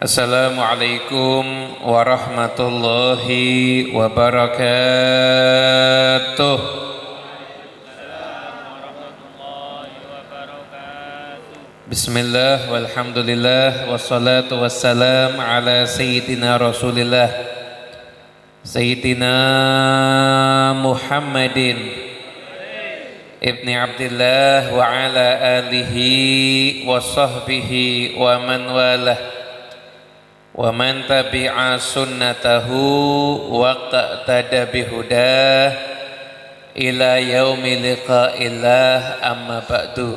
Assalamualaikum warahmatullahi wabarakatuh. Bismillah walhamdulillah wassalatu wassalam ala sayyidina Rasulillah Sayyidina Muhammadin ibni Abdillah wa ala alihi wa sahbihi wa man walah wa man tabi'a sunnatahu wa qa'tada bihudah ila yaumi liqa'illah amma ba'du.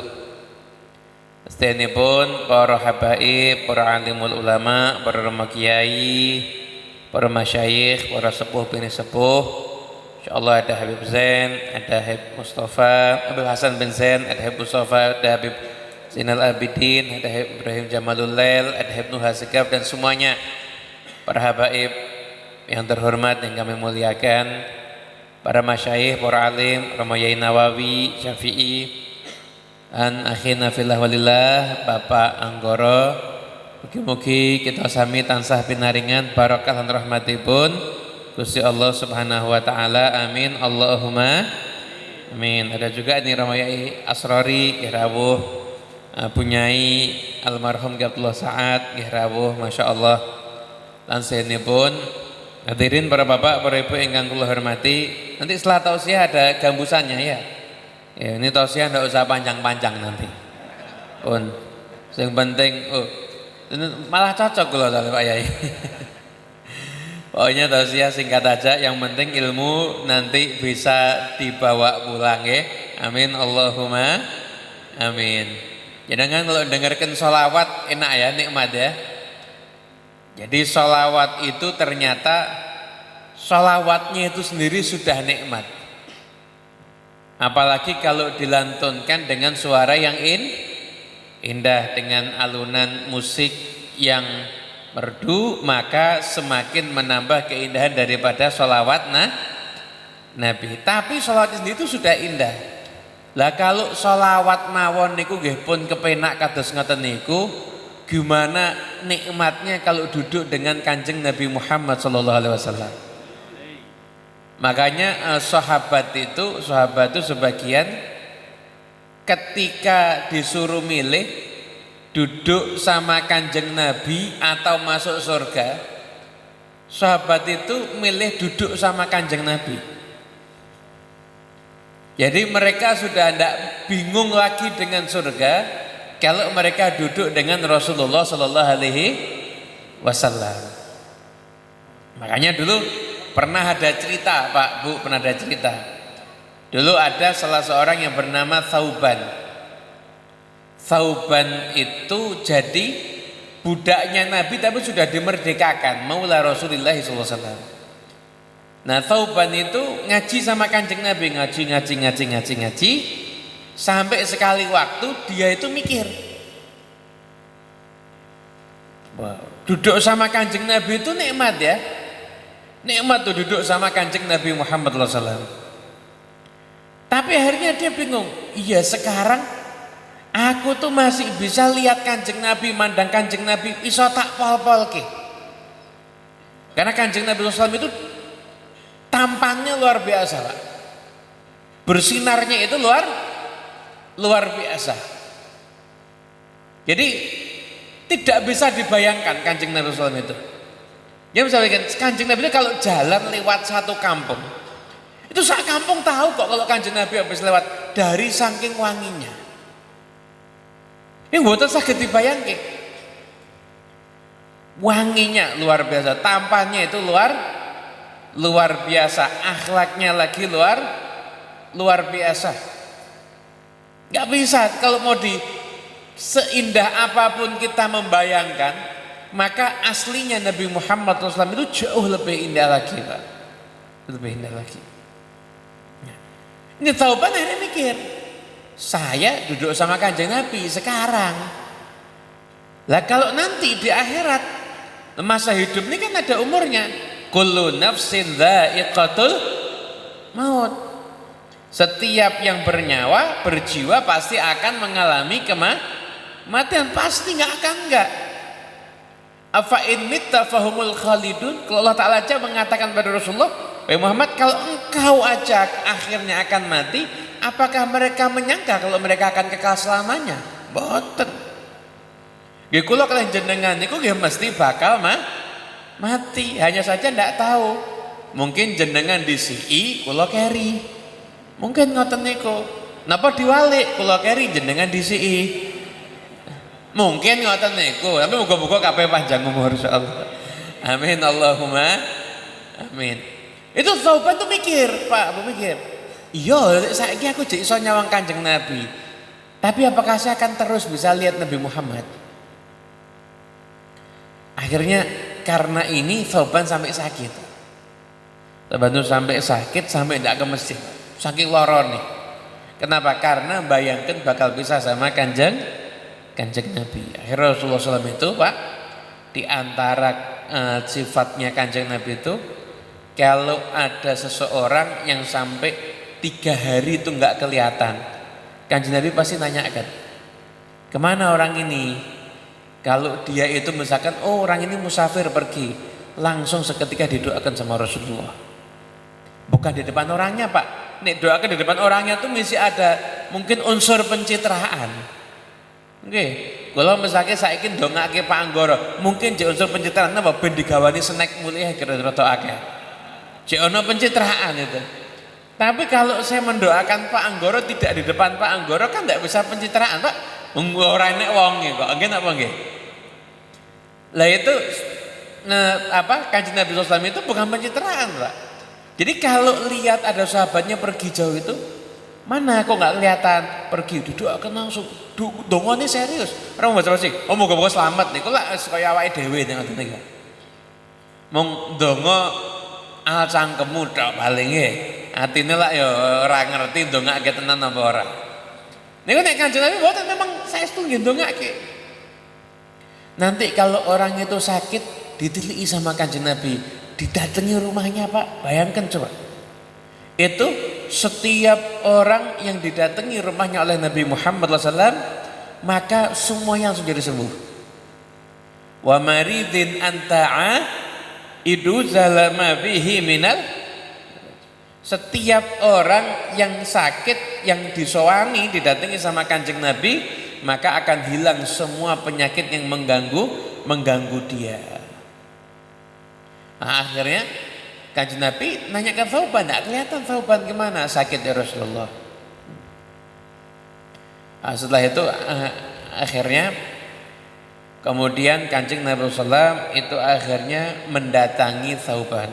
Sedanipun para habaib, para alimul ulama, para kiai, para masyayikh, para sepuh bini sepuh, insyaallah ada Habib Zain, ada Habib Mustafa, Habib Hasan bin Zain, ada Habib Mustafa, ada Habib Zainal Abidin, ada Habib Ibrahim Jamalul Lail, ada Habib Nuha Segaf, dan semuanya para habaib yang terhormat yang kami muliakan, para masyayikh, para alim, para Mayai Nawawi, Syafi'i, dan akhina fillah walillah, Bapak Anggoro, mugi-mugi kita sami tansah pinaringan barokah lan rahmatipun Gusti Allah Subhanahu wa taala. Amin Allahumma amin. Ada juga ini Ramayai Asrori rawuh punyai almarhum Abdullah Sa'ad nggih rawuh masyaallah. Lan senipun hadirin para bapak, para ibu ingkang kula hormati, nanti setelah tausiah ada gambusannya ya. Ya, ini tausiah enggak usah panjang-panjang nanti. Pun yang penting malah cocok kula kali Pak Yai. Pokoknya tausiah singkat aja, yang penting ilmu nanti bisa dibawa pulang ya. Amin Allahumma amin. Jangan kalau dengarkan sholawat enak ya, nikmat ya. Jadi sholawat itu ternyata sholawatnya itu sendiri sudah nikmat. Apalagi kalau dilantunkan dengan suara yang indah, dengan alunan musik yang merdu, maka semakin menambah keindahan daripada sholawat Nabi. Tapi sholawat sendiri itu sudah indah. Lah kalau sholawat mawon niku nggih pun kepenak kados ngoten niku, gimana nikmatnya kalau duduk dengan Kanjeng Nabi Muhammad sallallahu alaihi wasallam. Makanya sahabat itu sebagian ketika disuruh milih duduk sama Kanjeng Nabi atau masuk surga, sahabat itu milih duduk sama Kanjeng Nabi. Jadi mereka sudah tidak bingung lagi dengan surga kalau mereka duduk dengan Rasulullah Sallallahu Alaihi Wasallam. Makanya dulu pernah ada cerita, Pak Bu, pernah ada cerita. Dulu ada salah seorang yang bernama Thauban. Thauban itu jadi budaknya Nabi tapi sudah dimerdekakan, maula Rasulullah Sallallahu Alaihi Wasallam. Nah, Thauban itu ngaji sama Kanjeng Nabi, ngaji sampai sekali waktu dia itu mikir, wow, duduk sama Kanjeng Nabi itu nikmat ya, nikmat tuh duduk sama Kanjeng Nabi Muhammad SAW. Tapi akhirnya dia bingung, iya sekarang aku tuh masih bisa lihat Kanjeng Nabi, mandang Kanjeng Nabi, iso tak pol-pol ke, karena Kanjeng Nabi SAW itu tampangnya luar biasa Pak. Bersinarnya itu luar biasa. Jadi tidak bisa dibayangkan Kanjeng Nabi SAW itu. Ya misalnya Kanjeng Nabi itu kalau jalan lewat satu kampung, itu sak kampung tahu kok kalau Kanjeng Nabi habis lewat, dari saking wanginya. Ini mboten saged dibayangke. Wanginya luar biasa, tampangnya itu luar biasa, akhlaknya lagi luar biasa. Gak bisa kalau mau seindah apapun kita membayangkan, maka aslinya Nabi Muhammad SAW itu jauh lebih indah lagi Pak. Lebih indah lagi. Ini Thauban akhirnya mikir, saya duduk sama Kanjeng Nabi sekarang, lah kalau nanti di akhirat masa hidup ini kan ada umurnya, kullu nafsin dha'iqatul maut. Setiap yang bernyawa, berjiwa pasti akan mengalami kematian, pasti nggak akan enggak. Afa in mitta fahumul khalidun. Kalau Allah Ta'ala aja mengatakan pada Rasulullah, wahai Muhammad, kalau engkau aja akhirnya akan mati, apakah mereka menyangka kalau mereka akan kekal selamanya? Boten. Nggih kula kalian jenengan niku nggih mesti bakal mati. Hanya saja ndak tahu. Mungkin jenengan disi, kula keri. Mungkin ngoten niku. Napa diwalik kula keri jenengan disi. Mungkin ngoten niku, tapi muga-muga kabeh panjang umur insyaallah. Amin Allahumma amin. Itu Thauban tuh mikir, Pak, mikir. Iya, saiki aku jek iso nyawang Kanjeng Nabi. Tapi apakah saya akan terus bisa lihat Nabi Muhammad? Akhirnya karena ini Thauban sampai sakit. Thauban sampai sakit sampai tidak ke masjid. Saking loro nih. Kenapa? Karena bayangkan bakal bisa sama Kanjeng Nabi. Akhirnya Rasulullah SAW itu, Pak, di antara sifatnya Kanjeng Nabi itu, kalau ada seseorang yang sampai 3 hari itu nggak kelihatan, Kanjeng Nabi pasti nanyakan, kemana orang ini? Kalau dia itu misalkan, oh orang ini musafir pergi, langsung seketika didoakan sama Rasulullah. Bukan di depan orangnya, Pak. Nek doakan di depan orangnya tuh mesti ada mungkin unsur pencitraan. Oke, kalau misalnya saya ingin dongake Pak Anggoro, mungkin jek unsur pencitraan apa ben digawani snack mulia kira-kira akeh. Jek ono pencitraan itu. Tapi kalau saya mendoakan Pak Anggoro tidak di depan Pak Anggoro kan tidak bisa pencitraan, Pak. Ora enek wonge kok. Nggih napa nggih? Lah itu Kanjeng Nabi SAW itu bukan pencitraan, Pak. Jadi kalau lihat ada sahabatnya pergi jauh itu, mana kok nggak kelihatan pergi didoakan langsung dongone serius orang baca sih moga-moga selamat nih kula kaya awake dhewe nek ngoten niku mong donga al cangkemmu tok palinge atine lak ya ora ngerti ndongake tenan apa ora niku nek Kanjeng Nabi mboten memang saestu nggih ndongake nanti kalau orang itu sakit ditiliki sama Kanjeng Nabi didatangi rumahnya Pak bayangkan coba itu setiap orang yang didatangi rumahnya oleh Nabi Muhammad SAW maka semuanya langsung jadi sembuh. Wa maridin anta'a idu zalama bihi minal. Setiap orang yang sakit yang disowani didatangi sama Kanjeng Nabi maka akan hilang semua penyakit yang mengganggu dia. Nah, akhirnya Kanjeng Nabi nanya ke Thauban, tidak kelihatan Thauban gimana sakit ya Rasulullah. Nah, setelah itu akhirnya kemudian Kanjeng Nabi SAW itu akhirnya mendatangi Thauban.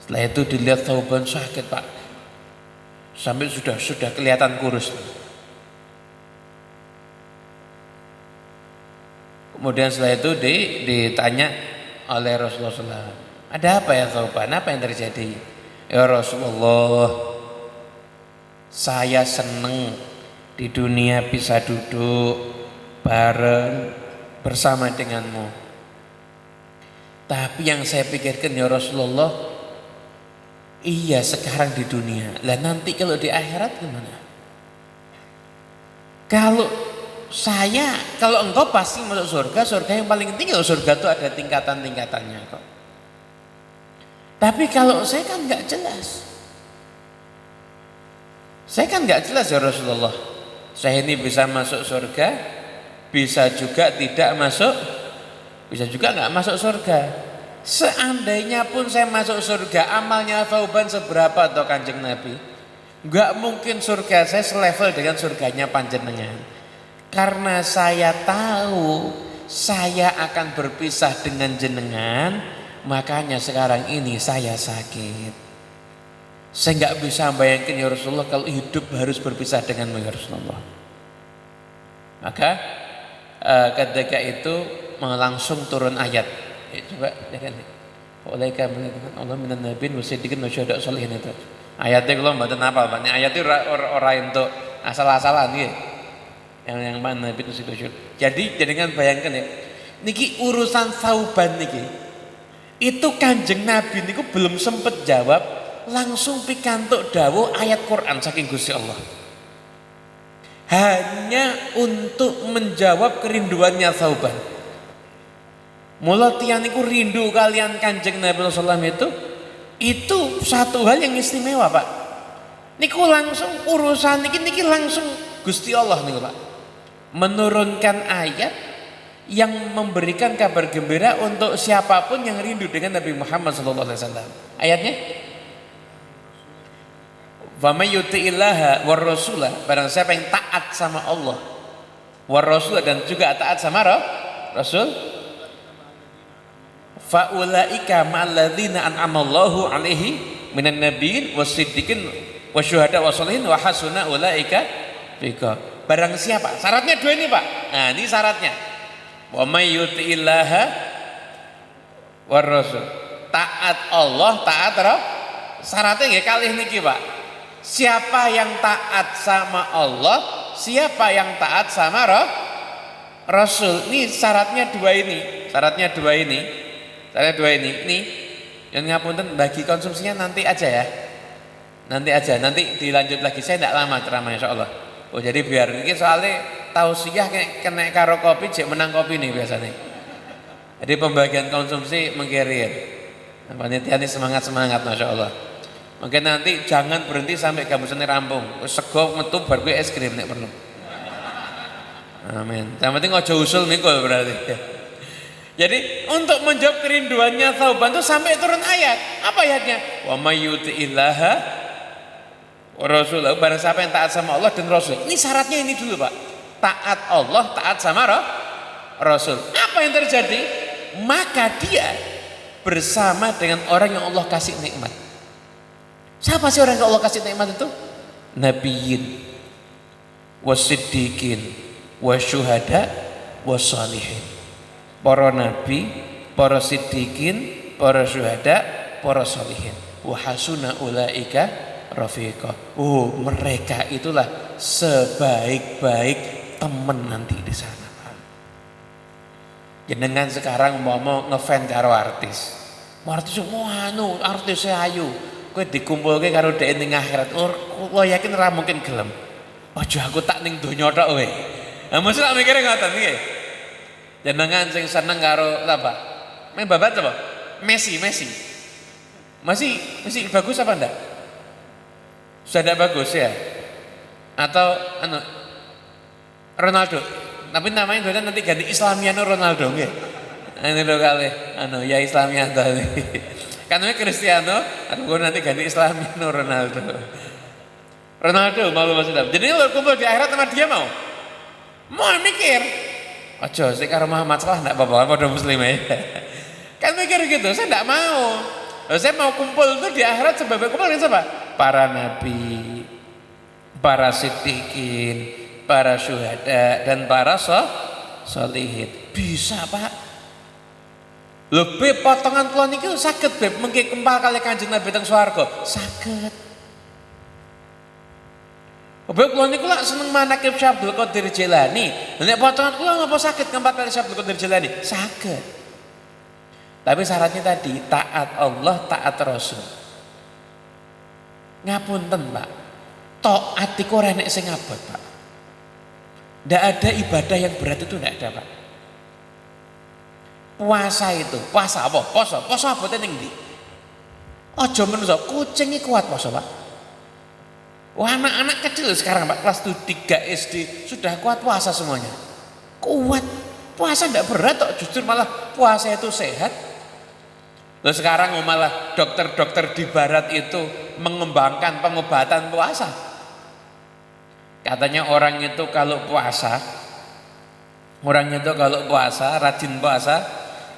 Setelah itu dilihat Thauban sakit Pak, sampai sudah kelihatan kurus. Kemudian setelah itu ditanya oleh Rasulullah SAW, ada apa ya Thauban? Apa yang terjadi? Ya Rasulullah, saya seneng di dunia bisa duduk bareng bersama denganmu. Tapi yang saya pikirkan ya Rasulullah, iya sekarang di dunia, lah nanti kalau di akhirat gimana? Kalau engkau pasti masuk surga yang paling tinggi, surga itu ada tingkatan-tingkatannya kok. Tapi kalau saya kan nggak jelas. Ya Rasulullah. Saya ini bisa masuk surga, bisa juga tidak masuk, bisa juga nggak masuk surga. Seandainya pun saya masuk surga, amalnya Thauban seberapa atau Kanjeng Nabi? Nggak mungkin surga saya selevel dengan surganya panjenengan. Karena saya tahu saya akan berpisah dengan jenengan, makanya sekarang ini saya sakit. Saya nggak bisa bayangkan ya Rasulullah kalau hidup harus berpisah denganmu ya Rasulullah. Maka ketika itu langsung turun ayat. Coba lihat nih. Olaika Allah minan nabiin wasiddiqin wasyuhada sholihin itu. Ayatnya kalau mboten hafal, ayatnya ora entuk asal-asalan nggih. Yang mana Nabi itu syukur. Jadi dengan bayangkan ya, niki urusan Thauban niki, itu Kanjeng Nabi niku belum sempat jawab, langsung pikantuk dawuh ayat Quran saking Gusti Allah. hanya untuk menjawab kerinduannya Thauban. Mula tiyang niku rindu kalian Kanjeng Nabi sallallahu alaihi wasallam itu satu hal yang istimewa, Pak. Niku langsung urusan niki langsung Gusti Allah niku, Pak. Menurunkan ayat yang memberikan kabar gembira untuk siapapun yang rindu dengan Nabi Muhammad sallallahu alaihi wasallam. Ayatnya wa may yuti'illaha war rasulah, barang siapa yang taat sama Allah war rasul dan juga taat sama Rasul, fa ulaika ma'alladzina an'amallahu alaihi minan nabiyyin wasiddiqin wasyuhada wassalihin wa hasuna ulaika rika. Barang siapa, syaratnya dua ini, Pak. Nah, ini syaratnya. Wa may yuti'illaha war rasul. Taat Allah, taat syaratnya nggih kalih niki, Pak. Siapa yang taat sama Allah, siapa yang taat sama Rasul. Ini syaratnya dua ini. Syaratnya dua ini. Nih, yang ngapunten bagi konsumsinya nanti aja ya. Nanti dilanjut lagi. Saya tidak lama ceramah insyaallah. Oh, jadi biar ini soalnya tausiah kena karo kopi, cek menang kopi nih biasanya. Jadi pembagian konsumsi mengkirim. Panitia ini semangat Masya Allah. Mungkin nanti jangan berhenti sampai gambusane rampung. Sego metu bar kuwi es krim nek perlu. Amin. Yang penting aja usul mikul berarti. Jadi untuk menjawab kerinduannya Thauban itu sampai turun ayat. Apa ayatnya? Wa may yuti'illaha wa rasulahu, barang siapa yang taat sama Allah dan Rasul. Ini syaratnya ini dulu, Pak. Taat Allah, taat sama Rasul. Apa yang terjadi? Maka dia bersama dengan orang yang Allah kasih nikmat. Siapa sih orang yang Allah kasih nikmat itu? Nabiyyin wasiddiqin wasyuhada wassalihin. Para nabi, para siddiqin, para syuhada, para sholihin. Wa hasuna ulaika rafiqa. Oh, mereka itulah sebaik-baik teman nanti di sana, Pak. Jenengan sekarang mau ngefans karo artis. Artis artisnya ayu. Kowe dikumpulke karo dhek ning akhirat, kowe yakin ora mungkin gelem. Aja aku tak ning donya tok kowe. Lah mesti tak mikire ngoten nggih. Jenengan sing seneng karo apa? Main babat apa? Messi. Masih bagus apa enggak? Sudah enggak bagus ya? Atau Ronaldo. Tapi namanya nanti ganti Islamiano Ronaldo nggih. Ini lho kali ya Islamiano tadi. Karena Cristiano, aku nanti ganti Islamiano Ronaldo malu maksudnya. Jadi lo kumpul di akhirat sama dia mau mikir. Ojo, saya karo Muhammad salah enggak apa-apa, pada muslim ya. Kan mikir gitu, saya enggak mau. Saya mau kumpul itu di akhirat sebagai kumpul dengan siapa? Para nabi, para siddiqin, para syuhada dan para sholihin. Bisa, Pak. Lebih potongan kula niki saged beb mengki kempal kali Kanjeng Nabi teng swarga. Saged. Beb kula niku lak seneng manakib Syekh Abdul Qadir Jilani. Nek potongan kula ngapa saged kempal kali Syekh Abdul Qadir Jilani? Saged. Tapi syaratnya tadi taat Allah, taat Rasul. Ngapunten, Pak. Taat iku ora nek sing abot, Pak. Ndak ada ibadah yang berat itu ndak ada, Pak. Puasa itu, puasa apa? Poso abote ning ndi? Aja menungso kucing iki kuat poso, Pak. Wah, anak-anak kecil sekarang, Pak, kelas 3 SD sudah kuat puasa semuanya. Kuat. Puasa ndak berat kok, justru malah puasa itu sehat. Lalu sekarang malah dokter-dokter di barat itu mengembangkan pengobatan puasa. Katanya orang itu kalau puasa, rajin puasa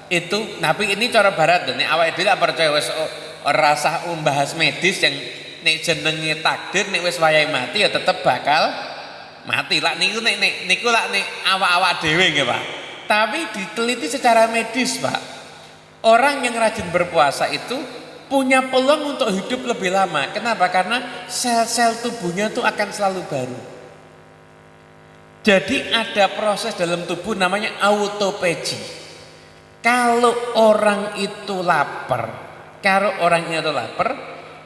itu, tapi ini cara barat nih, awake dhewe tak percaya wis rasa membahas medis yang nek jenenge takdir nek wis wayahe mati ya tetep bakal mati. Lak niku nek awak-awak dhewe nggih, Pak. Tapi diteliti secara medis, Pak. Orang yang rajin berpuasa itu punya peluang untuk hidup lebih lama. Kenapa? Karena sel-sel tubuhnya itu akan selalu baru. Jadi ada proses dalam tubuh namanya autophagy. Kalau orang itu lapar,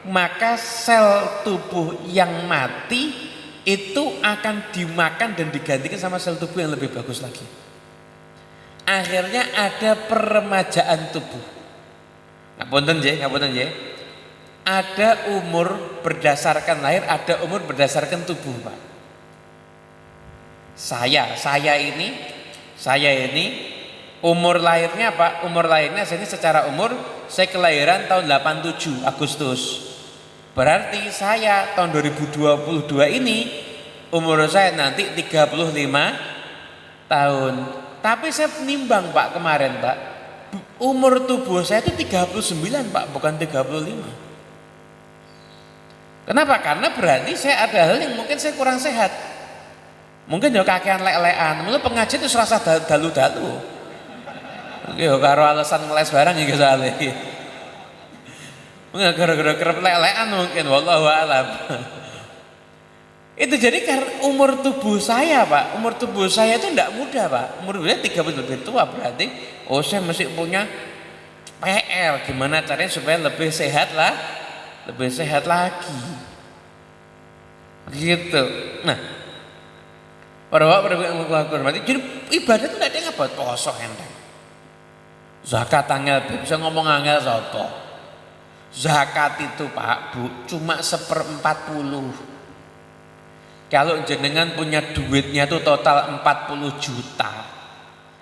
maka sel tubuh yang mati itu akan dimakan dan digantikan sama sel tubuh yang lebih bagus lagi. Akhirnya ada peremajaan tubuh. Ngapunten nggih. Ada umur berdasarkan lahir, ada umur berdasarkan tubuh, Pak. Saya ini umur lahirnya apa? Umur lahirnya saya ini secara umur saya kelahiran tahun 87 Agustus. Berarti saya tahun 2022 ini umur saya nanti 35 tahun. Tapi saya menimbang Pak kemarin Pak, umur tubuh saya itu 39 Pak, bukan 35. Kenapa? Karena berarti saya ada hal yang mungkin saya kurang sehat. Mungkin ya kakean lek-lekan. Mula pengajian itu serasa dalu-dalu. Yo karo alasan ngeles barang iki soalnya. Mungkin gara-gara kerep lek-lekan mungkin wallahu alam. Itu jadi karena umur tubuh saya Pak, umur tubuh saya itu tidak muda Pak. Umur saya 30 lebih tua berarti saya mesti punya PR gimana caranya supaya lebih sehat lagi. Gitu. Nah, para hormati, jadi ibadah itu tidak ada yang buat poso enteng. Zakat angel bisa ngomong angel sapa? Zakat itu Pak Bu cuma 1/40. Kalau jenengan punya duitnya itu total 40 juta.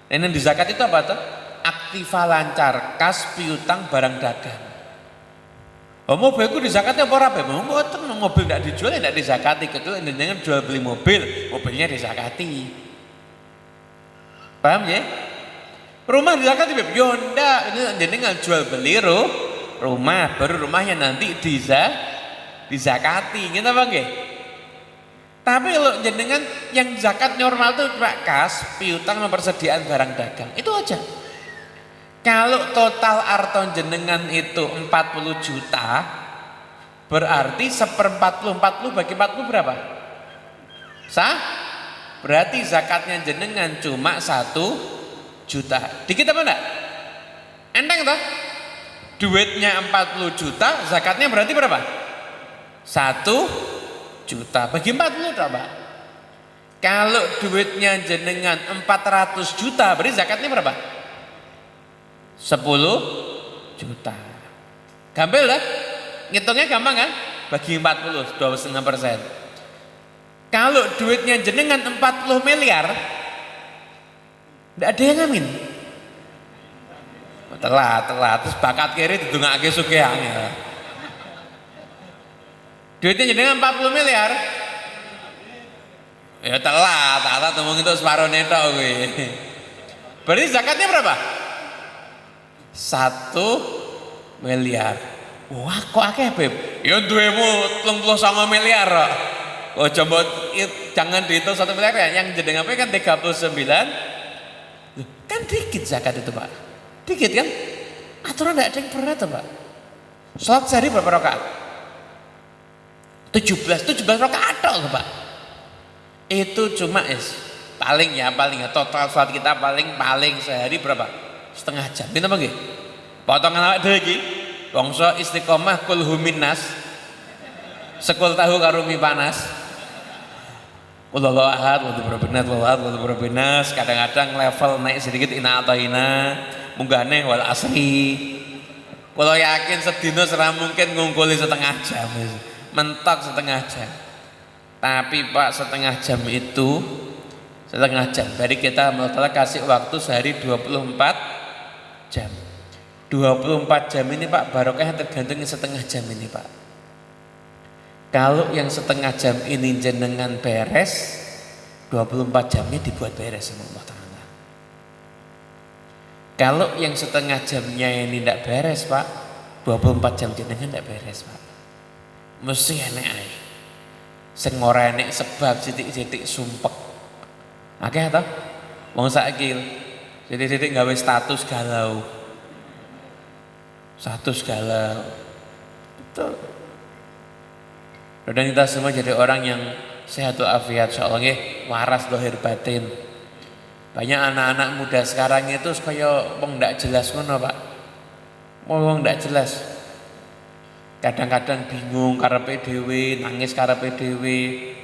Ini di zakat itu apa tuh? Aktiva lancar, kas piutang barang dagang. Mobilku di zakatnya apa rapi? Mobil tidak dijual, tidak dizakati. Kecuali jenengan jual beli mobilnya dizakati. Paham ya? Rumah dizakati Beb? Yonda, ini jenengan jual beli rumah, baru rumahnya nanti dizakati. Gitu Bang ya? Tapi kalau jenengan yang zakat normal itu kas, piutang, persediaan barang dagang, itu aja. Kalau total arton jenengan itu 40 juta, berarti 1/40 bagi 40 berapa? Berarti zakatnya jenengan cuma 1 juta. Dikit apa enggak? Enteng toh? Duitnya 40 juta, zakatnya berarti berapa? 1 juta bagi 40 Pak. Kalau duitnya jenengan 400 juta berarti zakatnya berapa? 10 juta. Gampang lah, ngitungnya gampang kan? Bagi 40, 2,5%. Kalau duitnya jenengan 40 miliar, tidak ada yang ngamin. Telat, terus bakat kiri didongake sugihane. Duitnya jenengan 40 miliar. Ya telat ngomong itu separuh netok gue. Berarti zakatnya berapa? 1 miliar. Wah kok akeh Beb? Ya duwemu 39 miliar kok. Oh coba jangan dihitung 1 miliar ya. Yang jenengan kan 39. Kan dikit zakat itu Pak. Dikit kan? Aturan tidak ada yang berat Pak. Sholat sehari berapa rakaat? 17 rakaat tok Pak. Itu cuma paling ya total sholat kita paling sehari berapa? Setengah jam. Pinten nggih? Potongan awak dhewe iki. Bangsa istiqomah kulhu minnas. Sekul tahu karo mie panas. Wallahu ahad, wallahu berbenas, kadang-kadang level naik sedikit ina ataina, munggahne wal asri. Kalau yakin sedina serah mungkin ngungkuli setengah jam. Mentok setengah jam. Tapi Pak setengah jam itu jadi kita Allah kasih waktu sehari 24 jam. 24 jam ini Pak barokah tergantung setengah jam ini Pak. Kalau yang setengah jam ini jenengan beres, 24 jamnya dibuat beres sama Allah Ta'ala. Kalau yang setengah jamnya ini tidak beres Pak, 24 jam jenengan tidak beres Pak. Mesti enek ae. Sing ora enek sebab sithik-sithik sumpek. Akeh ta? Wong saiki sithik-sithik gawe status galau. Betul. Dan kita semua jadi orang yang sehat walafiat insyaallah nggih, waras zahir batin. Banyak anak-anak muda sekarang itu kaya wong ndak jelas ngono, Pak. Wong ndak jelas. Kadang-kadang bingung karepe dhewe, nangis karepe dhewe.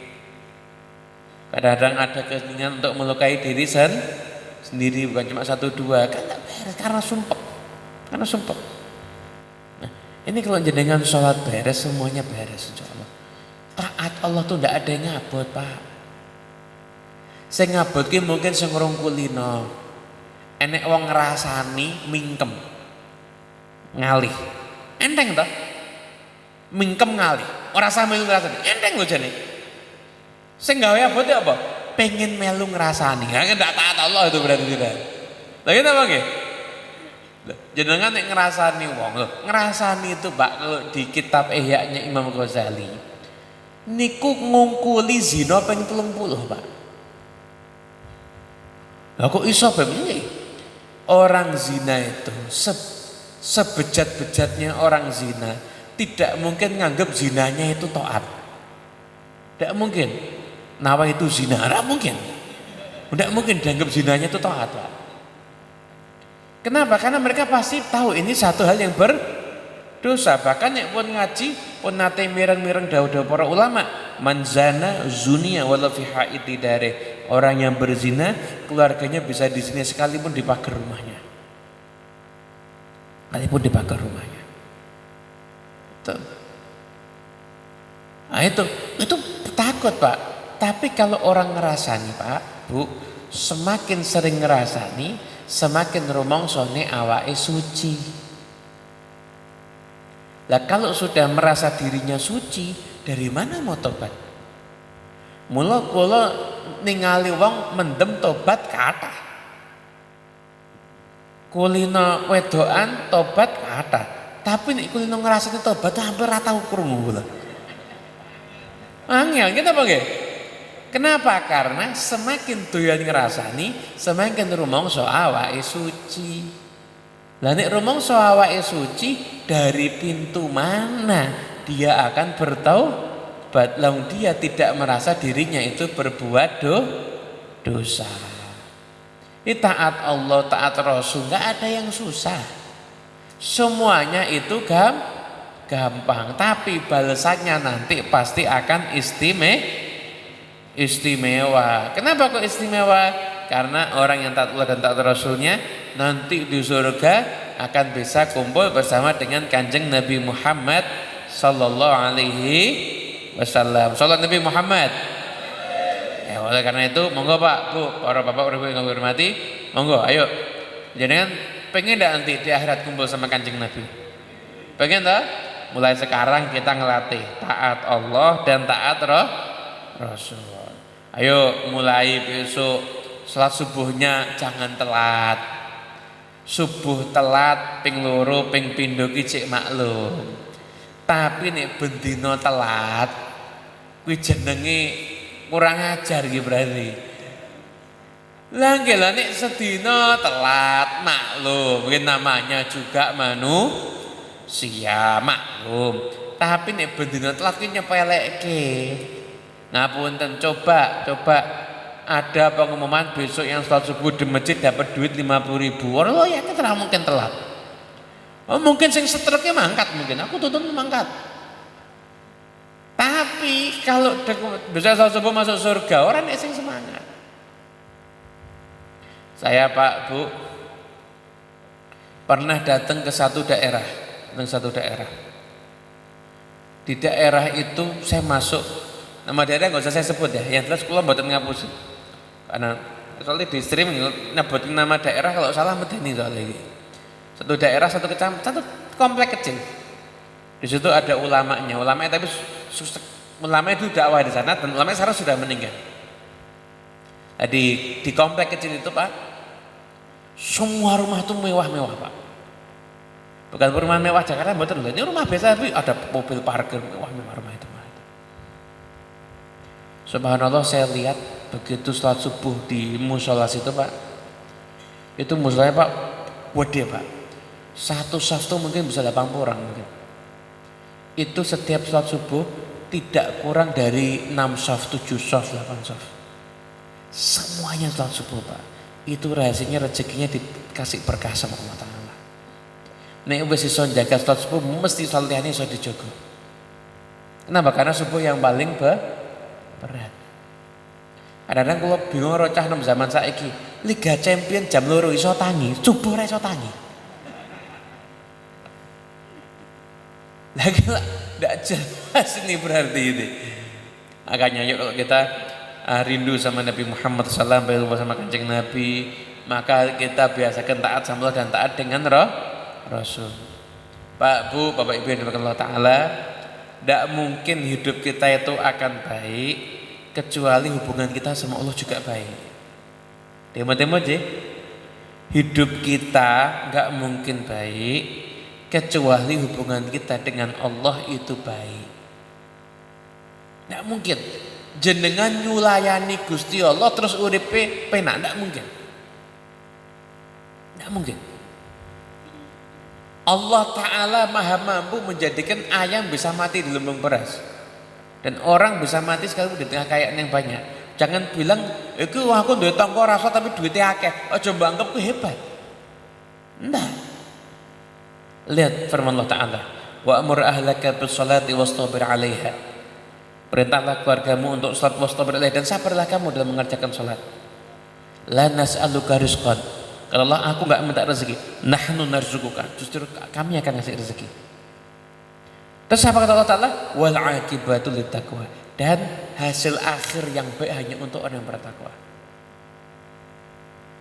Kadang-kadang ada keinginan untuk melukai diri sendiri, bukan cuma satu dua, kan tak beres karena sumpek. Nah, ini kalau jenengan sholat beres, semuanya beres insya Allah. Taat Allah tuh tidak ada yang ngabot Pak. Saya ngabot ki mungkin sing kulino. Enek wong ngrasani mingkem ngalih. Enteng toh? Mingkem ngalih. Ora sampe ngrasani. Enteng lho jane. Sing gawe abot apa? Pengen melu ngrasani. Kan ndak taat Allah itu berarti tidak. Lah kenapa nggih? Jenengan nek ngrasani wong lho. Ngrasani itu Pak kalau di kitab Ihya-nya Imam Ghazali. Niku ngungkuli zina ping 30, Pak. Lah kok iso begini? Orang zina itu sebejat-bejatnya orang zina tidak mungkin nganggap zinanya itu taat. Tidak mungkin. Nawa itu zina, tidak mungkin. Tidak mungkin dianggap zinanya itu taat, Pak. Kenapa? Karena mereka pasti tahu ini satu hal yang berdosa. Bahkan yang pun ngaji pun nate mireng-mireng dawuh para ulama, manzana zunia wala fi haiti dare. Orang yang berzina keluarganya bisa di sini sekalipun di pagar rumahnya. Sekalipun di pagar rumahnya. Nah, itu takut Pak. Tapi kalau orang ngerasani Pak, Bu, semakin sering ngerasani, semakin rumongsone awake suci. Lah kalau sudah merasa dirinya suci, dari mana mau tobat? Mula kula ningali wong mendem tobat kathah. Kulino wedokan tobat kathah. Tapi nek kulino ngrasani tobat hampir ora tau krungu kula. Angel kita apa nggih? Kenapa? Karena semakin doyan ngrasani, semakin rumangsa awake suci. Lah nek rumangsa awake suci, dari pintu mana dia akan bertaubat? Lalu dia tidak merasa dirinya itu berbuat dosa. Ini taat Allah, taat Rasul, nggak ada yang susah. Semuanya itu gampang, tapi balasannya nanti pasti akan istimewa. Kenapa kok istimewa? Karena orang yang taat Allah dan taat Rasulnya nanti di surga akan bisa kumpul bersama dengan kanjeng Nabi Muhammad sallallahu alaihi wasallam. Salat Nabi Muhammad. Ya, oleh karena itu monggo Pak, Bu, para bapak ibu yang kami hormati, monggo ayo. Jangan pengen enggak nanti di akhirat kumpul sama kanjeng Nabi? Pengen tak? Mulai sekarang kita ngelatih taat Allah dan taat Rasul. Ayo mulai besok salat subuhnya jangan telat. Subuh telat ping loro ping pindho ki cek maklum. Tapi nek bendina telat kuwi jenenge kurang ajar iki berarti. Lah nggih lah nek sedina telat maklum, mungkin namanya juga manusia maklum. Tapi nek bendina telat ki nyepelekke. Ngapunten coba ada pengumuman besok yang salat subuh di masjid dapat duit 50.000. Orang lo ya kita mungkin telat. Oh, mungkin sing setruknya mangkat mungkin. Aku tuntun mangkat. Tapi kalau besok salat subuh masuk surga, orang sing semangat. Saya Pak Bu pernah datang ke satu daerah. Di daerah itu saya masuk. Nama daerah nggak usah saya sebut ya, yang jelas kula mboten ngapusi. Karena soalnya di stream nyebutin nama daerah kalau salah medeni soalnya. Satu daerah, satu kecamatan, satu komplek kecil. Di situ ada ulamanya, tapi ulama itu dakwah di sana dan ulama sekarang sudah meninggal. Nah, di komplek kecil itu Pak, semua rumah itu mewah-mewah Pak. Bukan rumah mewah Jakarta, mboten lho. Ini rumah biasa tapi ada mobil parkir mewah-mewah rumah itu. Subhanallah, saya lihat begitu sholat subuh di musola situ Pak, itu musolanya Pak gede Pak, satu saf tuh mungkin bisa 80 orang mungkin. Itu setiap sholat subuh tidak kurang dari 6 saf, 7 saf, 8 saf, semuanya sholat subuh Pak. Itu rahasianya rezekinya dikasih berkah sama Allah Ta'ala. Nek wis iso jaga sholat subuh mesti sholat liyane iso dijogo. Kenapa? Karena subuh yang paling berat. Kadang-kadang kalau bingung karo cah nom zaman saiki, Liga Champion jam 2 iso tangi, subuh ora iso tangi. Lagi tidak jelas ini berarti ini. Makanya yuk kalau kita rindu sama Nabi Muhammad SAW, berjumpa sama Kanjeng Nabi, maka kita biasakan taat sama Allah dan taat dengan Rasul. Pak Bu, Bapak Ibu yang dimuliakan Allah Ta'ala, tidak mungkin hidup kita itu akan baik kecuali hubungan kita sama Allah juga baik. Demo-demo aja, hidup kita nggak mungkin baik kecuali hubungan kita dengan Allah itu baik. Nggak mungkin jenengan nyulayani Gusti Allah terus uripe penak, nggak mungkin. Nggak mungkin. Allah Ta'ala maha mampu menjadikan ayam bisa mati di lumbung beras, dan orang bisa mati sekalipun di tengah kekayaan yang banyak. Jangan bilang itu aku duwe tangga rasa tapi duitnya akeh, aja anggap ku hebat. Nah, lihat firman Allah Ta'ala, wa amur ahlaka bis salati wastabir 'alaiha. Perintahlah keluargamu untuk salat wastabir 'alaiha, dan sabarlah kamu dalam mengerjakan salat. La nas'aluka rizqan, kalau Allah aku enggak minta rezeki, nahnu narzuquka, justru kami akan ngasih rezeki. Terus apa kata Allah Ta'ala? Wal 'aqibatu littaqwa, dan hasil akhir yang baik hanya untuk orang yang bertakwa.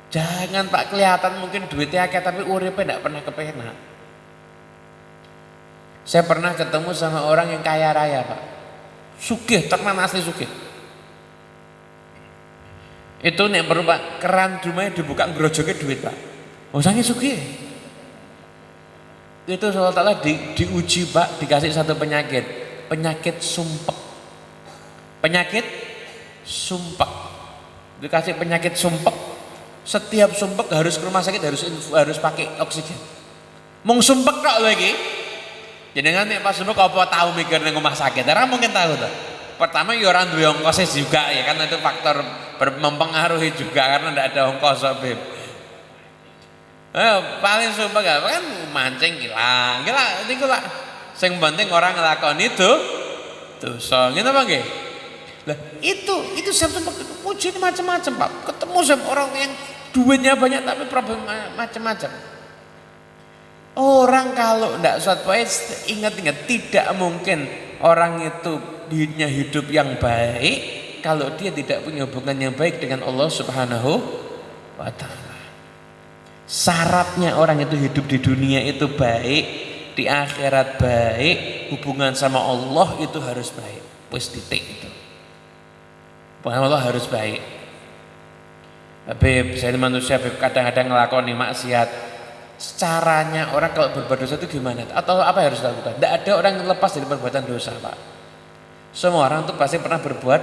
Jangan Pak kelihatan mungkin duitnya akeh tapi uripe enggak pernah kepenak. Saya pernah ketemu sama orang yang kaya raya Pak, sugih, tenan asli sugih. Itu nek perlu Pak, keran rumahnya dibuka ngrojoknya duit Pak. Oh sange sugih. Itu Allah Ta'ala diuji Pak, dikasih satu penyakit sumpek. Penyakit sumpek. Dikasih penyakit sumpek. Setiap sumpek harus ke rumah sakit, harus pakai oksigen. Mung sumpek kok lagi. Jenengan nek pas sumpek apa tahu mikir nang rumah sakit? Ora mungkin tahu tuh. Pertama ya orang duwe ongkosnya juga ya kan, itu faktor mempengaruhi juga karena tidak ada ongkos Beb. Paling sumpah gak kan mancing hilang, itu lah. Sing penting orang ngelakoni itu dosa, gitu apa nggih? Lah itu saya ujian macam-macam Pak. Ketemu sama orang yang duitnya banyak tapi problem macam-macam. Orang kalau tidak sholat ingat-ingat, tidak mungkin orang itu dirinya hidup yang baik kalau dia tidak punya hubungan yang baik dengan Allah Subhanahu wa Ta'ala. Syaratnya orang itu hidup di dunia itu baik, di akhirat baik, hubungan sama Allah itu harus baik. Wis titik itu. Hubungan Allah harus baik. Tapi saya manusia kadang-kadang ngelakoni maksiat. Caranya orang kalau berbuat dosa itu gimana? Atau apa yang harus dilakukan? Tidak ada orang yang lepas dari perbuatan dosa Pak. Semua orang itu pasti pernah berbuat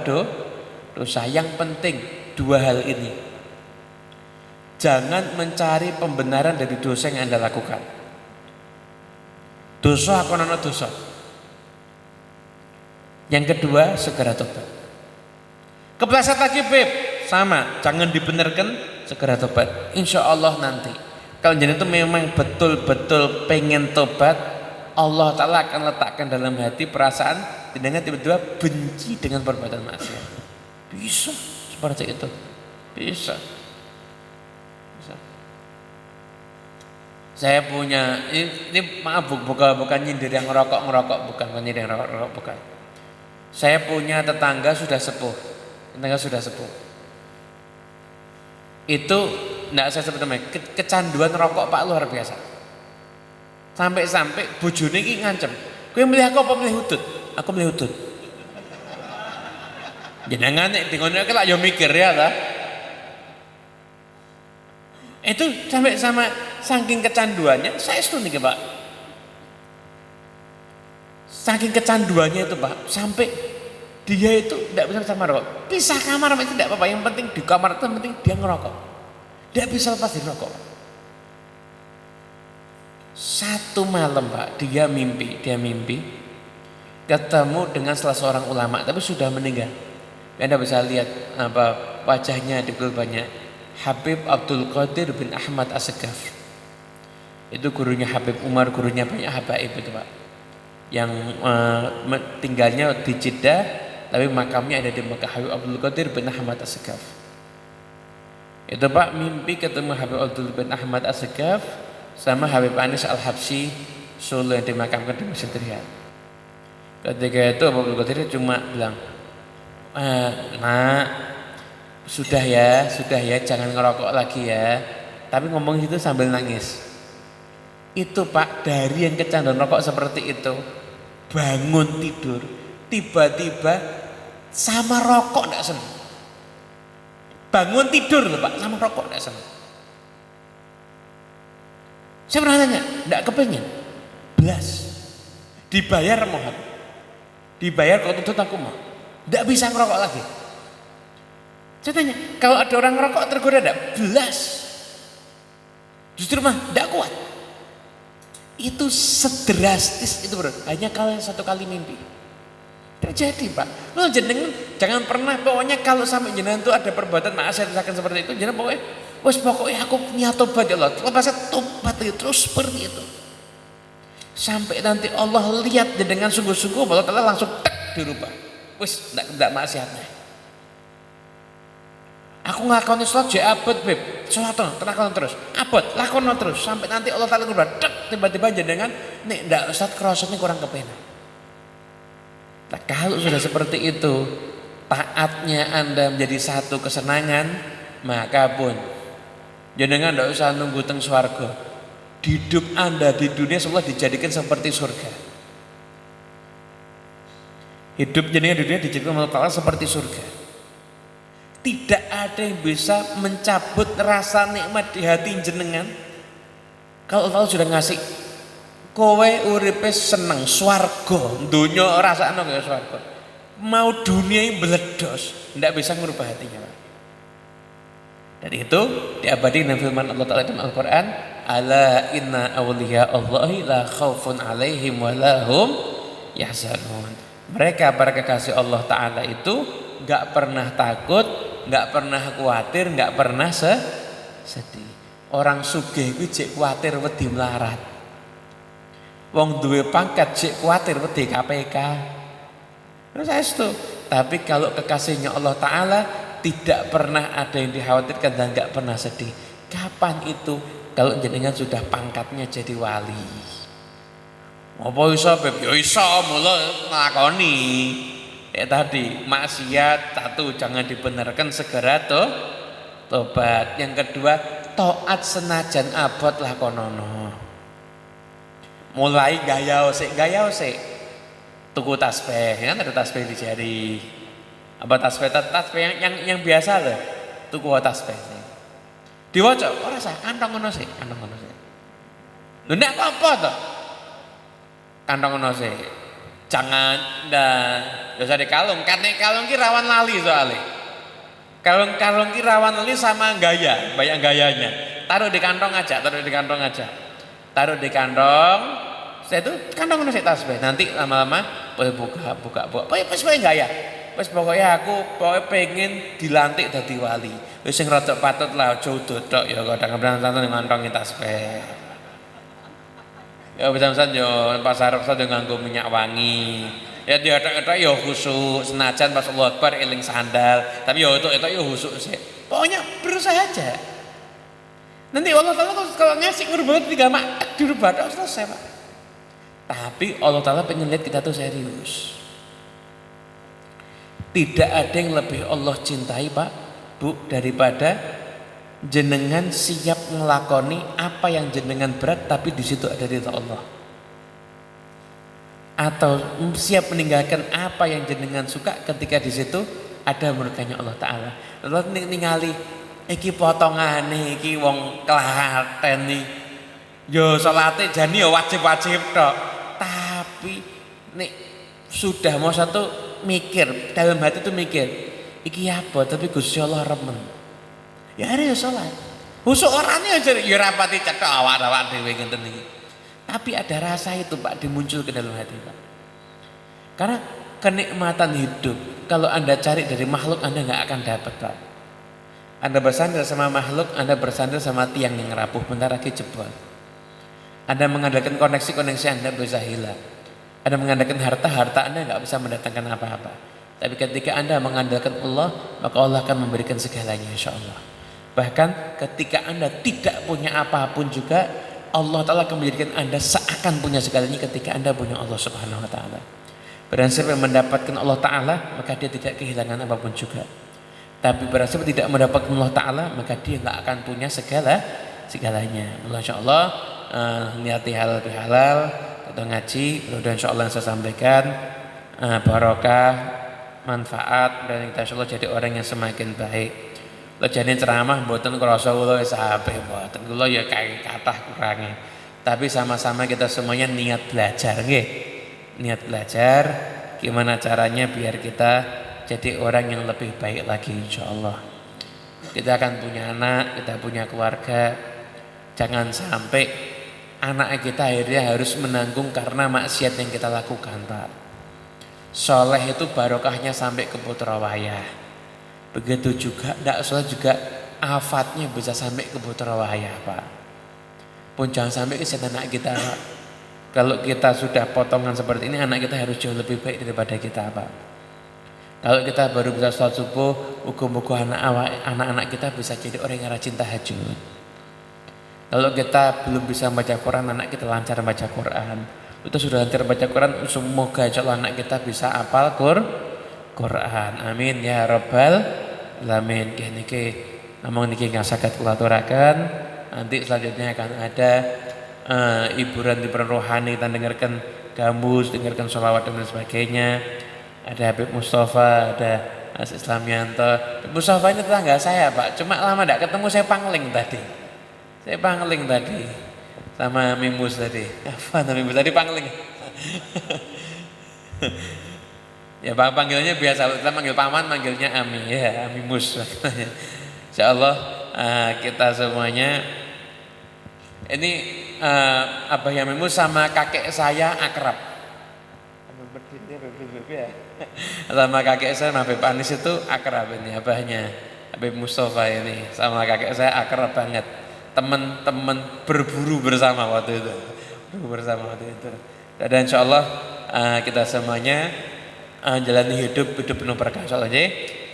dosa. Yang penting dua hal ini. Jangan mencari pembenaran dari dosa yang Anda lakukan. Dosa aku nana dosa. Yang kedua, segera tobat. Kepleset lagi Beb, sama, jangan dibenarkan, segera tobat. Insya Allah nanti kalau jadi itu memang betul-betul pengen tobat, Allah Ta'ala akan letakkan dalam hati perasaan tidak tiba-tiba benci dengan perbuatan maksiat. Bisa seperti itu, bisa. Saya punya ini maaf bukan nyindir yang ngerokok bukan nyindir yang ngerokok bukan. Saya punya tetangga sudah sepuh. Itu enggak saya sebut namanya, kecanduan rokok Pak luar biasa. Sampai bojone iki ngancem. Kowe milih aku apa milih udut? Aku milih udut. Jenengan nek dingono iki lak yo mikir ya ta. Itu sampai sama saking kecanduannya, saya setuju nih Pak. Saking kecanduannya itu Pak, sampai dia itu tidak bisa sama rokok. Pisah kamar itu tidak apa-apa, yang penting di kamar itu yang penting dia ngerokok. Tidak bisa lepas dari rokok. Satu malam Pak, dia mimpi ketemu dengan salah seorang ulama, tapi sudah meninggal. Anda bisa lihat apa wajahnya di banyak. Habib Abdul Qadir bin Ahmad As-Segaf. Itu gurunya Habib Umar, gurunya banyak habaib itu Pak. Yang tinggalnya di Jeddah, tapi makamnya ada di Mekah. Habib Abdul Qadir bin Ahmad As-Segaf. Itu Pak mimpi ketemu Habib Abdul bin Ahmad As-Segaf sama Habib Anis Al-Habsyi Solo yang dimakamkan di Masjid Riyadh. Ketika itu Habib Abdul Qadir cuma bilang, nak, sudah ya, jangan ngerokok lagi ya. Tapi ngomong itu sambil nangis. Itu Pak, dari yang kecanduan rokok seperti itu, bangun tidur, tiba-tiba sama rokok enggak senang. Bangun tidur loh Pak, sama rokok enggak senang. Saya pernah tanya, enggak kepengen? Belas. Dibayar mohon. Dibayar kau tuntut aku mau. Enggak bisa ngerokok lagi. Saya tanya, kalau ada orang ngerokok tergoda enggak? Belas. Justru mah enggak kuat. Itu sedrastis itu bro, hanya kalau satu kali mimpi. Terjadi Pak. Lo jangan pernah, pokoknya kalau sampai jenengan itu ada perbuatan maksiat seperti itu, jenengan pokoknya aku niat tobat ya Allah. Lepas saya tobat itu terus seperti itu. Sampai nanti Allah lihat jenengan sungguh-sungguh, Allah Ta'ala langsung tek dirubah. Wis enggak maksiatnya. Aku ngakoni sholat jadi abad beb, sholat terus terus, abad lakono terus sampai nanti Allah Ta'ala berubah, tiba-tiba jenengan nih ndak Ustaz kerosotnya kurang kepenak. Nah, kalau sudah seperti itu, taatnya Anda menjadi satu kesenangan, maka pun jenengan ndak usah nunggu teng swarga. Hidup Anda di dunia semua dijadikan seperti surga. Hidup jenengan di dunia dijadikan Allah Ta'ala seperti surga. Tidak ada yang bisa mencabut rasa nikmat di hati jenengan. Kalau Allah sudah ngasih, kowe uripe seneng swarga, dunya rasane kaya swarga. Mau dunia yang meledos, tidak bisa merubah hatinya. Dan itu diabadi dengan firman Allah Ta'ala dalam Al-Quran, ala inna awliya Allahi la khawfun alaihim wa lahum yahzanun. Mereka para kekasih Allah Ta'ala itu gak pernah takut, gak pernah khawatir, gak pernah sedih. Orang sugih kuwi jek khawatir wedi melarat. Wong duwe pangkat jek khawatir wedi KPK. Terus itu. Tapi kalau kekasihnya Allah Ta'ala tidak pernah ada yang dikhawatirkan dan gak pernah sedih. Kapan itu? Kalau jenengan sudah pangkatnya jadi wali. Apa iso beb? Ya iso mula nglakoni. Ya tadi maksiat satu jangan dibenarkan, segera tobat. Yang kedua taat senajan abot lakonono. Mulai gaya osek tuku tasbih, kan ada tasbih di jari. Apa tasbih yang biasa loh, tuku tasbih. Diwaca ora sah kantong ngono sik. Lho nek apa to? Kantong ngono sik. Jangan usah dikalung, karena kalung ki rawan lali soalnya. Kalung ki rawan lali sama gaya, banyak gayanya. Taruh di kantong aja. Taruh di kantong. Saya itu kantong nasi tasbih. Nanti lama-lama boleh buka. Pokoknya gaya. Pokoknya aku pengen dilantik dadi wali. Wis sing rada patut lah aja dodok ya kadang-kadang santen ngantongi tasbih. Ya bisa-bisa yo pasar yo nganggo minyak wangi. Ya diotok-otok yo khusuk, senajan pas Allahu Akbar eling sandal, tapi yo itu yo khusuk sih. Pokoknya berusaha aja. Nanti Allah Ta'ala kalau ngasih ngurubah 3 mak dirubah selesai Pak. Tapi Allah Ta'ala pengen lihat kita tuh serius. Tidak ada yang lebih Allah cintai Pak, Bu, daripada jenengan siap ngelakoni apa yang jenengan berat tapi di situ ada ridha Allah, atau siap meninggalkan apa yang jenengan suka ketika di situ ada murkanya Allah Ta'ala. Lalu ningali iki potongane iki wong Klaten nih yo salate jani yo wajib-wajib tok, tapi nek sudah mau satu mikir dalam hati tuh mikir iki apa tapi Gusti Allah remen. Ya hari ya sholat. Husuk orangnya aja ya rapati cetok awak-awak dhewe ngenten iki. Tapi ada rasa itu Pak dimuncul ke dalam hati Pak. Karena kenikmatan hidup kalau Anda cari dari makhluk Anda nggak akan dapat Pak. Anda bersandar sama makhluk, Anda bersandar sama tiang yang rapuh bentar lagi jebol. Anda mengandalkan koneksi Anda bisa hilang. Anda mengandalkan harta Anda nggak bisa mendatangkan apa-apa. Tapi ketika Anda mengandalkan Allah, maka Allah akan memberikan segalanya insyaallah. Bahkan ketika Anda tidak punya apapun juga, Allah Ta'ala akan menjadikan Anda seakan punya segalanya ketika Anda punya Allah Subhanahu Wa Ta'ala. Barang siapa yang mendapatkan Allah Ta'ala, maka dia tidak kehilangan apapun juga. Tapi barang siapa tidak mendapatkan Allah Ta'ala, maka dia nggak akan punya segalanya. Insyaallah niati halal bihalal, kita ngaji, mudah-mudahan insyaallah yang saya sampaikan barokah, manfaat, dan kita insyaallah jadi orang yang semakin baik. Lejane ceramah mboten krasa kula wis apik mboten. Kula ya kathah kurange. Tapi sama-sama kita semuanya niat belajar nggih. Niat belajar gimana caranya biar kita jadi orang yang lebih baik lagi insyaallah. Kita akan punya anak, kita punya keluarga. Jangan sampai anak kita akhirnya harus menanggung karena maksiat yang kita lakukan, Pak. Soleh itu barokahnya sampai ke putra wayah. Begitu juga tidak soleh juga afatnya bisa sampai ke putra wayah, Pak. Pun jangan sampai ke anak kita, Pak. Kalau kita sudah potongan seperti ini, anak kita harus jauh lebih baik daripada kita, Pak. Kalau kita baru bisa sholat subuh, muga-muga anak-anak kita bisa jadi orang yang rajin tahajud. Kalau kita belum bisa baca Quran, anak kita lancar baca Quran. Kita sudah lancar baca Quran, semoga insyaallah anak kita bisa hafal Quran. Amin ya rabbal alamin. Niki namung niki ingkang saged kula aturaken. Nanti selanjutnya akan ada hiburan rohani, kita dengarkan gambus, dengarkan sholawat dan sebagainya. Ada Habib Mustafa, ada Mas Islamianto. Habib Mustafa ini tetangga saya, Pak. Cuma lama tidak ketemu, saya pangling tadi. Sama Mimus tadi. Apa nama Mimus tadi pangling? Ya Pak, panggilnya biasa, kita panggil paman, manggilnya Ami ya, Ami Mus. Insyaallah kita semuanya ini Abah Yamimus sama kakek saya akrab. Sama kakek saya Habib Anis itu akrab ini, abahnya Habib Mustafa ini sama kakek saya akrab banget. Teman-teman berburu bersama waktu itu. Dan insyaallah kita semuanya jalani hidup penuh berkah insyaallah nggih.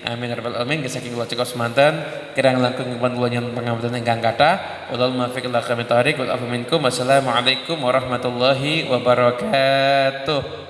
Amin ya rabbal alamin. Saking kula cekos semanten kirang langkung nyuwun kula nyen pangapunten ingkang kathah. Wallahul muwaffiq ila aqwamit thoriq wal afu minkum. Wassalamualaikum warahmatullahi wabarakatuh.